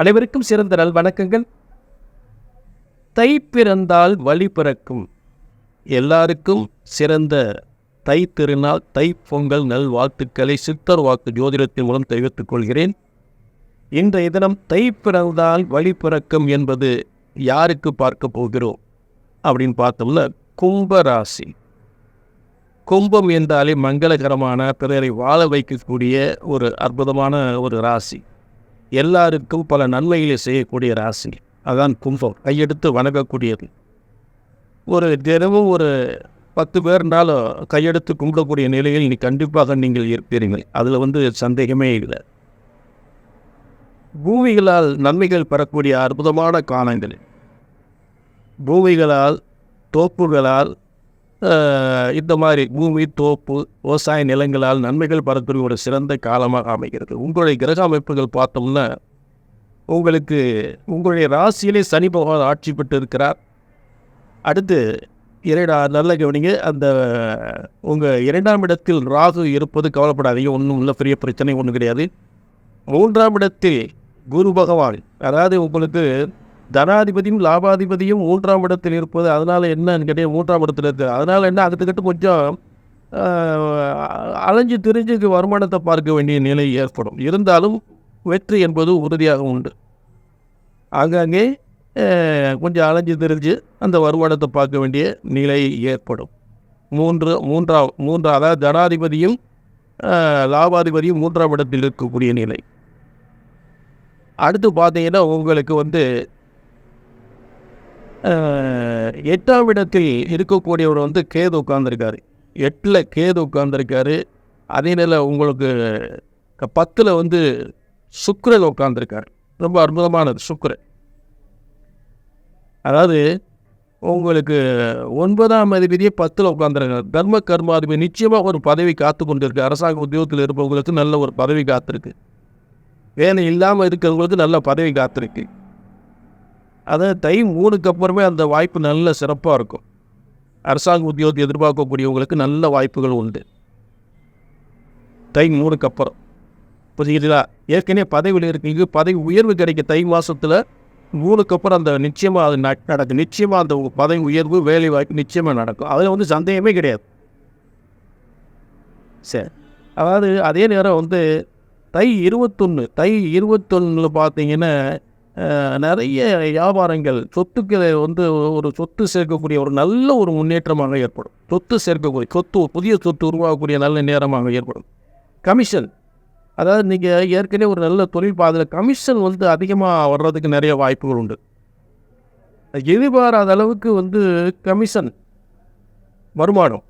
அனைவருக்கும் சிறந்த நல் வணக்கங்கள். தை பிறந்தால் வழி பிறக்கும். எல்லாருக்கும் சிறந்த தை திருநாள், தை பொங்கல் நல் வாழ்த்துக்களை சித்தர் வாக்கு ஜோதிடத்தின் மூலம் தெரிவித்துக் கொள்கிறேன். இன்றைய தினம் தை பிறந்தால் வழி பிறக்கும் என்பது யாருக்கு பார்க்க போகிறோம் அப்படின்னு பார்த்தோம்னா, கும்பராசி. கும்பம் என்றாலே மங்களகரமான, பிறரை வாழ வைக்கக்கூடிய ஒரு அற்புதமான ஒரு ராசி. எல்லாருக்கும் பல நன்மைகளை செய்யக்கூடிய ராசி. அதான் கும்பம். கையெடுத்து வணங்கக்கூடியது. ஒரு தினமும் ஒரு 10 பேர்னாலும் கையெடுத்து கும்பிடக்கூடிய நிலையில் கண்டிப்பாக நீங்கள் இருப்பீர்கள். அதில் சந்தேகமே இல்லை. பூமிகளால் நன்மைகள் பெறக்கூடிய அற்புதமான காலங்கள். பூமிகளால், தோப்புகளால், இந்த மாதிரி பூமி, தோப்பு, விவசாய நிலங்களால் நன்மைகள் பெறக்கூடிய ஒரு சிறந்த காலமாக அமைகிறது. உங்களுடைய கிரக அமைப்புகள் பார்த்தோம்னா, உங்களுக்கு உங்களுடைய ராசியிலே சனி பகவான் ஆட்சி பெற்று இருக்கிறார். அடுத்து நல்ல கவனிங்க, அந்த உங்கள் 2ஆம் இடத்தில் ராகு இருப்பது கவலைப்படாதீங்க, ஒன்றும் இல்லை, பெரிய பிரச்சனை ஒன்றும் கிடையாது. 3ஆம் இடத்தில் குரு பகவான், அதாவது உங்களுக்கு தனாதிபதியும் லாபாதிபதியும் 3ஆம் இடத்தில் இருப்பது. அதனால் என்னன்னு கேட்டீங்க, 3ஆம் இடத்தில் இருக்குது. அதனால் என்ன, அதுக்கிட்ட கொஞ்சம் அலைஞ்சு திரிஞ்சு வருமானத்தை பார்க்க வேண்டிய நிலை ஏற்படும். இருந்தாலும் வெற்றி என்பது உறுதியாக உண்டு. ஆங்காங்கே கொஞ்சம் அலைஞ்சு திரிஞ்சு அந்த வருமானத்தை பார்க்க வேண்டிய நிலை ஏற்படும். மூன்றாம் அதாவது தனாதிபதியும் லாபாதிபதியும் 3ஆம் இடத்தில் இருக்கக்கூடிய நிலை. அடுத்து பார்த்தீங்கன்னா, உங்களுக்கு 8ஆம் இடத்தில் இருக்கக்கூடியவர் கேது உட்கார்ந்துருக்காரு. 8ல் கேது உட்கார்ந்துருக்காரு. அதே நேரம் உங்களுக்கு 10ல் சுக்கிரன் உட்கார்ந்துருக்காரு. ரொம்ப அற்புதமானது சுக்கிரன். அதாவது உங்களுக்கு 9ஆம் அதிபதியே 10ல் உட்கார்ந்துருக்காரு. தர்ம கர்மாதிபதி நிச்சயமாக ஒரு பதவி காத்து கொண்டு இருக்கு. அரசாங்க உத்தியோகத்தில் இருப்பவங்களுக்கு நல்ல ஒரு பதவி காத்திருக்கு. வேலை இல்லாமல் இருக்கிறவங்களுக்கு நல்ல பதவி காத்திருக்கு. அதாவது தை 3க்கு அப்புறமே அந்த வாய்ப்பு நல்ல சிறப்பாக இருக்கும். அரசாங்க உத்தியோகத்தை எதிர்பார்க்கக்கூடியவங்களுக்கு நல்ல வாய்ப்புகள் உண்டு. தை 3க்கு அப்புறம் புரியுதுங்களா? ஏற்கனவே பதவியில் இருக்கீங்க, பதவி உயர்வு கிடைக்க தை மாதத்தில் 3க்கு அப்புறம் அந்த நிச்சயமாக அது நடக்கும். நிச்சயமாக அந்த பதவி உயர்வு, வேலை வாய்ப்பு நிச்சயமாக நடக்கும். அதில் சந்தேகமே கிடையாது. சரி, அதாவது அதே நேரம் தை 21 பார்த்தீங்கன்னா, நிறைய வியாபாரங்கள், சொத்துக்களை ஒரு சொத்து சேர்க்கக்கூடிய ஒரு நல்ல ஒரு முன்னேற்றமாக ஏற்படும். புதிய சொத்து உருவாகக்கூடிய நல்ல நேரமாக ஏற்படும். கமிஷன், அதாவது நீங்கள் ஏற்கனவே ஒரு நல்ல தொழில் பாதையில் கமிஷன் அதிகமாக வர்றதுக்கு நிறைய வாய்ப்புகள் உண்டு. எதிர்பாராத அளவுக்கு கமிஷன் வருமானம்,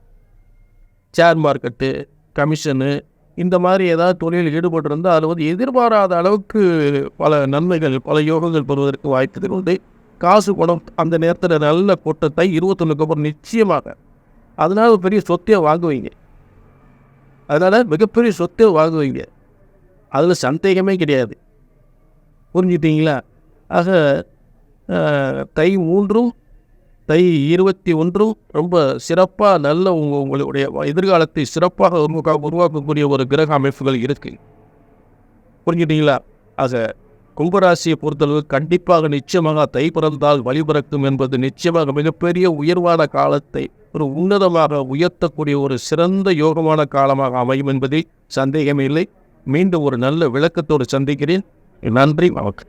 ஷேர் மார்க்கெட்டு, கமிஷனு, இந்த மாதிரி ஏதாவது தொழிலில் ஈடுபட்டிருந்தால் அதில் எதிர்பாராத அளவுக்கு பல நன்மைகள், பல யோகங்கள் பெறுவதற்கு வாய்ப்புகள் உண்டு. காசு பணம் அந்த நேரத்தில் நல்ல கொட்டத்தை 21க்கு அப்புறம் நிச்சயமாக. அதனால் ஒரு பெரிய சொத்தை வாங்குவீங்க. அதனால் மிகப்பெரிய சொத்தை வாங்குவீங்க. அதில் சந்தேகமே கிடையாது. புரிஞ்சுட்டீங்களா? ஆக தை 3ம் தை 21 ரொம்ப சிறப்பாக நல்ல உங்களுடைய எதிர்காலத்தை சிறப்பாக உருவாக்கக்கூடிய ஒரு கிரக அமைப்புகள் இருக்குது. புரிஞ்சுட்டீங்களா? ஆக கும்பராசியை பொறுத்தளவு கண்டிப்பாக நிச்சயமாக தை பிறந்தால் வழி பிறக்கும் என்பது நிச்சயமாக மிகப்பெரிய உயர்வான காலத்தை ஒரு உன்னதமாக உயர்த்தக்கூடிய ஒரு சிறந்த யோகமான காலமாக அமையும் என்பதில் சந்தேகமே இல்லை. மீண்டும் ஒரு நல்ல விளக்கத்தோடு சந்திக்கிறேன். நன்றி, வணக்கம்.